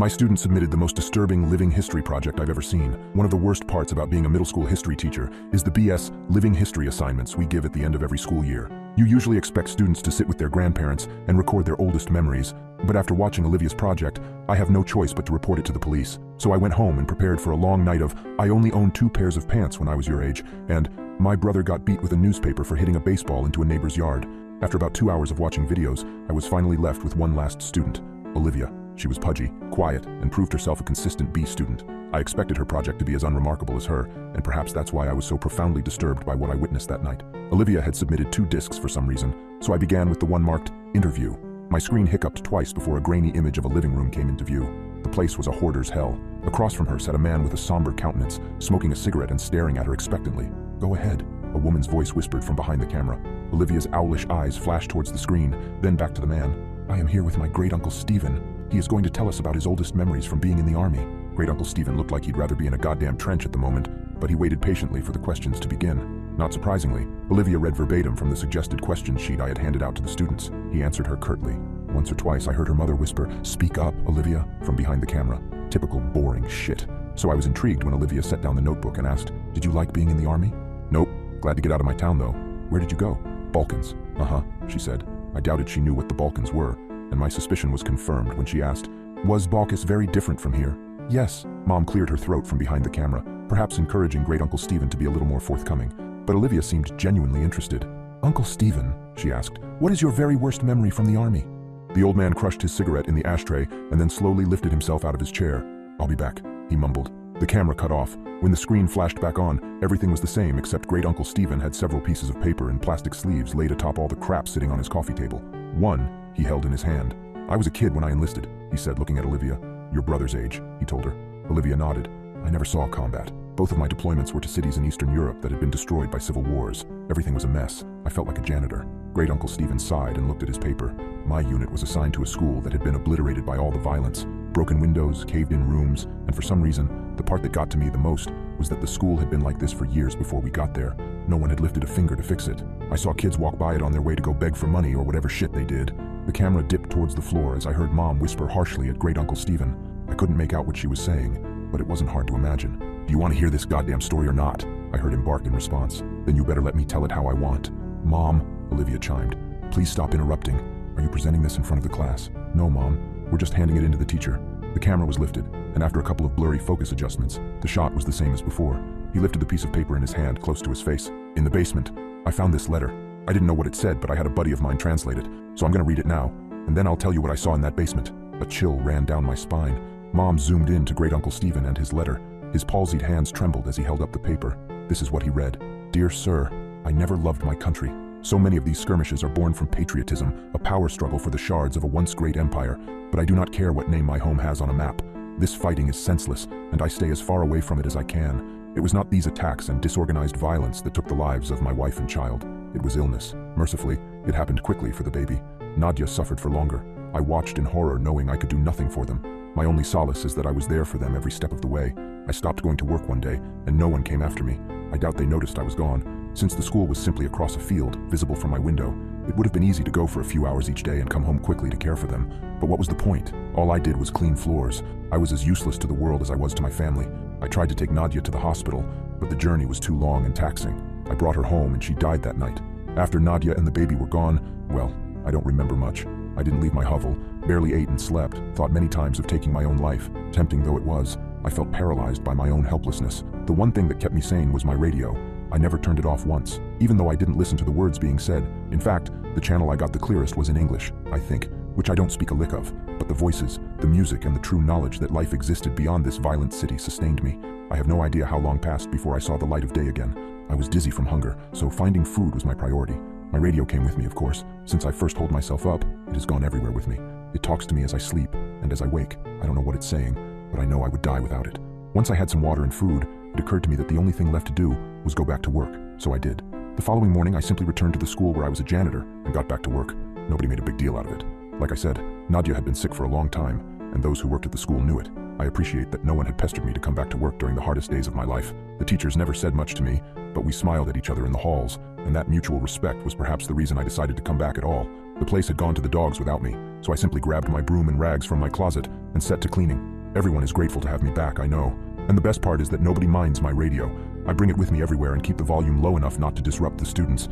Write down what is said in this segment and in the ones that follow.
My student submitted the most disturbing living history project I've ever seen. One of the worst parts about being a middle school history teacher is the BS living history assignments we give at the end of every school year. You usually expect students to sit with their grandparents and record their oldest memories, but after watching Olivia's project, I have no choice but to report it to the police. So I went home and prepared for a long night of, I only owned 2 pairs of pants when I was your age, and my brother got beat with a newspaper for hitting a baseball into a neighbor's yard. After about 2 hours of watching videos, I was finally left with one last student, Olivia. She was pudgy, quiet, and proved herself a consistent B student. I expected her project to be as unremarkable as her, and perhaps that's why I was so profoundly disturbed by what I witnessed that night. Olivia had submitted 2 discs for some reason, so I began with the one marked Interview. My screen hiccuped twice before a grainy image of a living room came into view. The place was a hoarder's hell. Across from her sat a man with a somber countenance, smoking a cigarette and staring at her expectantly. "Go ahead," a woman's voice whispered from behind the camera. Olivia's owlish eyes flashed towards the screen, then back to the man. "I am here with my great-uncle Stephen. He is going to tell us about his oldest memories from being in the army." Great-uncle Stephen looked like he'd rather be in a goddamn trench at the moment, but he waited patiently for the questions to begin. Not surprisingly, Olivia read verbatim from the suggested question sheet I had handed out to the students. He answered her curtly. Once or twice I heard her mother whisper, "Speak up, Olivia," from behind the camera. Typical boring shit. So I was intrigued when Olivia set down the notebook and asked, "Did you like being in the army?" "Nope. Glad to get out of my town though." "Where did you go?" "Balkans." "Uh-huh," she said. I doubted she knew what the Balkans were, and my suspicion was confirmed when she asked, "Was Balkis very different from here?" "Yes." Mom cleared her throat from behind the camera, perhaps encouraging Great-Uncle Stephen to be a little more forthcoming. But Olivia seemed genuinely interested. "Uncle Stephen," she asked, "what is your very worst memory from the army?" The old man crushed his cigarette in the ashtray and then slowly lifted himself out of his chair. "I'll be back," he mumbled. The camera cut off. When the screen flashed back on, everything was the same except Great-Uncle Stephen had several pieces of paper in plastic sleeves laid atop all the crap sitting on his coffee table. One he held in his hand. "I was a kid when I enlisted," he said, looking at Olivia. "Your brother's age," he told her. Olivia nodded. "I never saw combat. Both of my deployments were to cities in Eastern Europe that had been destroyed by civil wars. Everything was a mess. I felt like a janitor." Great-Uncle Stephen sighed and looked at his paper. "My unit was assigned to a school that had been obliterated by all the violence. Broken windows, caved-in rooms, and for some reason, the part that got to me the most was that the school had been like this for years before we got there. No one had lifted a finger to fix it. I saw kids walk by it on their way to go beg for money or whatever shit they did." The camera dipped towards the floor as I heard Mom whisper harshly at Great-Uncle Stephen. I couldn't make out what she was saying, but it wasn't hard to imagine. "Do you want to hear this goddamn story or not?" I heard him bark in response. "Then you better let me tell it how I want." "Mom," Olivia chimed, "please stop interrupting. Are you presenting this in front of the class?" "No, Mom. We're just handing it in to the teacher." The camera was lifted, and after a couple of blurry focus adjustments, the shot was the same as before. He lifted the piece of paper in his hand close to his face. "In the basement, I found this letter. I didn't know what it said, but I had a buddy of mine translate it, so I'm going to read it now, and then I'll tell you what I saw in that basement." A chill ran down my spine. Mom zoomed in to Great-Uncle Stephen and his letter. His palsied hands trembled as he held up the paper. This is what he read. "Dear Sir, I never loved my country. So many of these skirmishes are born from patriotism, a power struggle for the shards of a once great empire, but I do not care what name my home has on a map. This fighting is senseless, and I stay as far away from it as I can. It was not these attacks and disorganized violence that took the lives of my wife and child. It was illness. Mercifully, it happened quickly for the baby. Nadia suffered for longer. I watched in horror knowing I could do nothing for them. My only solace is that I was there for them every step of the way. I stopped going to work one day, and no one came after me. I doubt they noticed I was gone. Since the school was simply across a field, visible from my window, it would have been easy to go for a few hours each day and come home quickly to care for them. But what was the point? All I did was clean floors. I was as useless to the world as I was to my family. I tried to take Nadia to the hospital, but the journey was too long and taxing. I brought her home and she died that night. After Nadia and the baby were gone, well, I don't remember much. I didn't leave my hovel, barely ate and slept, thought many times of taking my own life. Tempting though it was, I felt paralyzed by my own helplessness. The one thing that kept me sane was my radio. I never turned it off once, even though I didn't listen to the words being said. In fact, the channel I got the clearest was in English, I think, which I don't speak a lick of, but the voices, the music, and the true knowledge that life existed beyond this violent city sustained me. I have no idea how long passed before I saw the light of day again. I was dizzy from hunger, so finding food was my priority. My radio came with me, of course. Since I first holed myself up, it has gone everywhere with me. It talks to me as I sleep, and as I wake. I don't know what it's saying, but I know I would die without it. Once I had some water and food, it occurred to me that the only thing left to do was go back to work, so I did. The following morning, I simply returned to the school where I was a janitor and got back to work. Nobody made a big deal out of it. Like I said, Nadia had been sick for a long time, and those who worked at the school knew it. I appreciate that no one had pestered me to come back to work during the hardest days of my life. The teachers never said much to me, but we smiled at each other in the halls, and that mutual respect was perhaps the reason I decided to come back at all. The place had gone to the dogs without me, so I simply grabbed my broom and rags from my closet and set to cleaning. Everyone is grateful to have me back, I know. And the best part is that nobody minds my radio. I bring it with me everywhere and keep the volume low enough not to disrupt the students.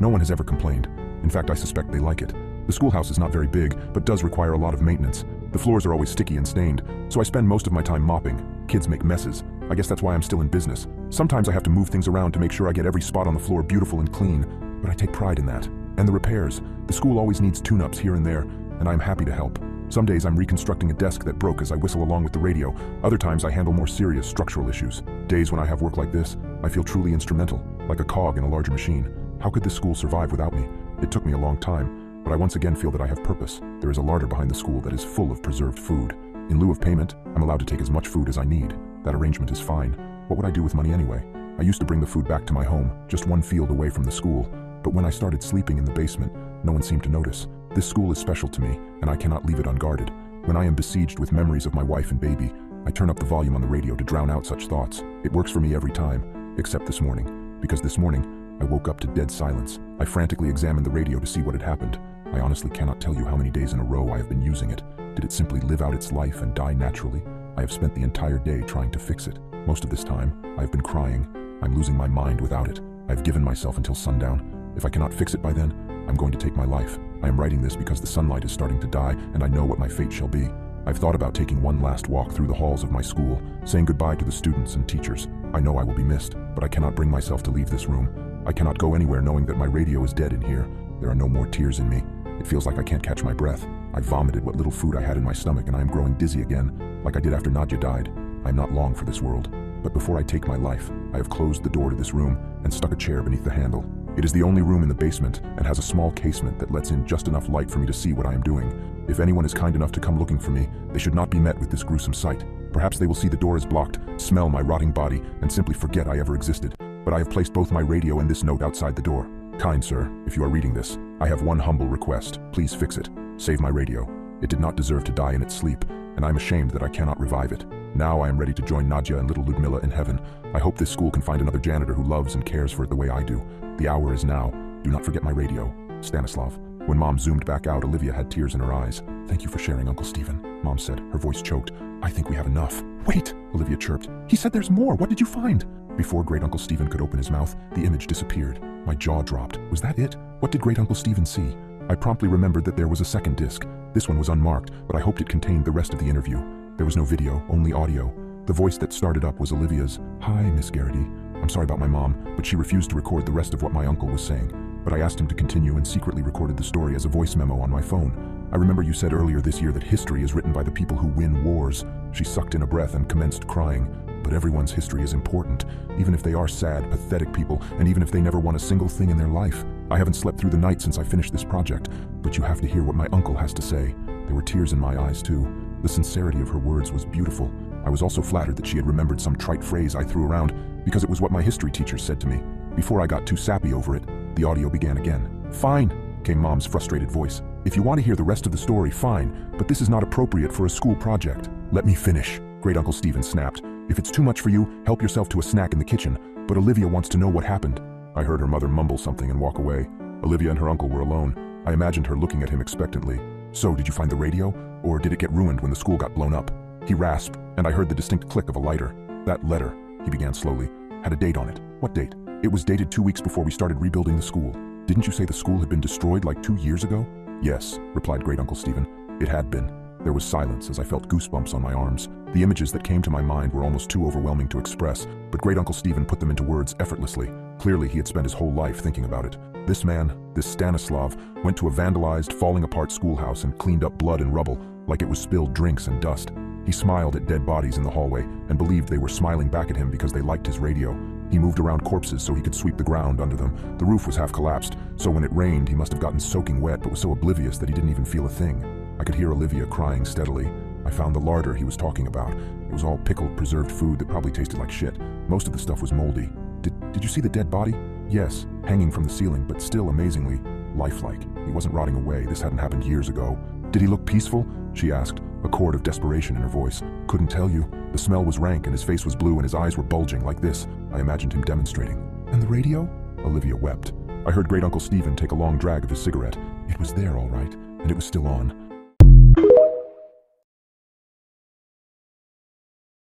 No one has ever complained. In fact, I suspect they like it. The schoolhouse is not very big, but does require a lot of maintenance. The floors are always sticky and stained, so I spend most of my time mopping. Kids make messes. I guess that's why I'm still in business. Sometimes I have to move things around to make sure I get every spot on the floor beautiful and clean, but I take pride in that. And the repairs. The school always needs tune-ups here and there, and I'm happy to help. Some days I'm reconstructing a desk that broke as I whistle along with the radio. Other times I handle more serious structural issues. Days when I have work like this, I feel truly instrumental, like a cog in a larger machine. How could this school survive without me? It took me a long time, but I once again feel that I have purpose. There is a larder behind the school that is full of preserved food. In lieu of payment, I'm allowed to take as much food as I need. That arrangement is fine. What would I do with money anyway? I used to bring the food back to my home, just 1 field away from the school. But when I started sleeping in the basement, no one seemed to notice. This school is special to me, and I cannot leave it unguarded. When I am besieged with memories of my wife and baby, I turn up the volume on the radio to drown out such thoughts. It works for me every time, except this morning. Because this morning, I woke up to dead silence. I frantically examined the radio to see what had happened. I honestly cannot tell you how many days in a row I have been using it. Did it simply live out its life and die naturally? I have spent the entire day trying to fix it. Most of this time, I have been crying. I'm losing my mind without it. I have given myself until sundown. If I cannot fix it by then, I'm going to take my life. I am writing this because the sunlight is starting to die, and I know what my fate shall be. I've thought about taking one last walk through the halls of my school, saying goodbye to the students and teachers. I know I will be missed, but I cannot bring myself to leave this room. I cannot go anywhere knowing that my radio is dead in here. There are no more tears in me. It feels like I can't catch my breath. I vomited what little food I had in my stomach, and I am growing dizzy again, like I did after Nadia died. I am not long for this world. But before I take my life, I have closed the door to this room and stuck a chair beneath the handle. It is the only room in the basement and has a small casement that lets in just enough light for me to see what I am doing. If anyone is kind enough to come looking for me, they should not be met with this gruesome sight. Perhaps they will see the door is blocked, smell my rotting body, and simply forget I ever existed. But I have placed both my radio and this note outside the door. Kind sir, if you are reading this, I have one humble request. Please fix it. Save my radio. It did not deserve to die in its sleep, and I am ashamed that I cannot revive it. Now I am ready to join Nadia and little Ludmilla in heaven. I hope this school can find another janitor who loves and cares for it the way I do. The hour is now. Do not forget my radio. Stanislav. When Mom zoomed back out, Olivia had tears in her eyes. Thank you for sharing, Uncle Stephen, Mom said, her voice choked. I think we have enough. Wait, Olivia chirped. He said there's more. What did you find? Before Great Uncle Stephen could open his mouth, the image disappeared. My jaw dropped. Was that it? What did Great Uncle Stephen see? I promptly remembered that there was a second disc. This one was unmarked, but I hoped it contained the rest of the interview. There was no video, only audio. The voice that started up was Olivia's. Hi, Miss Garrity. I'm sorry about my mom, but she refused to record the rest of what my uncle was saying. But I asked him to continue and secretly recorded the story as a voice memo on my phone. I remember you said earlier this year that history is written by the people who win wars. She sucked in a breath and commenced crying. But everyone's history is important, even if they are sad, pathetic people, and even if they never won a single thing in their life. I haven't slept through the night since I finished this project, but you have to hear what my uncle has to say. There were tears in my eyes too. The sincerity of her words was beautiful. I was also flattered that she had remembered some trite phrase I threw around, because it was what my history teacher said to me. Before I got too sappy over it, the audio began again. Fine, came Mom's frustrated voice. If you want to hear the rest of the story, fine, but this is not appropriate for a school project. Let me finish, Great Uncle Stephen snapped. If it's too much for you, help yourself to a snack in the kitchen, but Olivia wants to know what happened. I heard her mother mumble something and walk away. Olivia and her uncle were alone. I imagined her looking at him expectantly. So, did you find the radio? Or did it get ruined when the school got blown up? He rasped, and I heard the distinct click of a lighter. That letter, he began slowly, had a date on it. What date? It was dated 2 weeks before we started rebuilding the school. Didn't you say the school had been destroyed like 2 years ago? Yes, replied Great Uncle Stephen. It had been. There was silence as I felt goosebumps on my arms. The images that came to my mind were almost too overwhelming to express, but Great Uncle Stephen put them into words effortlessly. Clearly, he had spent his whole life thinking about it. This man, this Stanislav, went to a vandalized, falling apart schoolhouse and cleaned up blood and rubble, like it was spilled drinks and dust. He smiled at dead bodies in the hallway and believed they were smiling back at him because they liked his radio. He moved around corpses so he could sweep the ground under them. The roof was half collapsed, so when it rained, he must have gotten soaking wet but was so oblivious that he didn't even feel a thing. I could hear Olivia crying steadily. I found the larder he was talking about. It was all pickled, preserved food that probably tasted like shit. Most of the stuff was moldy. Did you see the dead body? Yes, hanging from the ceiling, but still amazingly lifelike. He wasn't rotting away. This hadn't happened years ago. Did he look peaceful? She asked, a chord of desperation in her voice. Couldn't tell you. The smell was rank and his face was blue and his eyes were bulging like this. I imagined him demonstrating. And the radio? Olivia wept. I heard Great Uncle Stephen take a long drag of his cigarette. It was there, all right, and it was still on.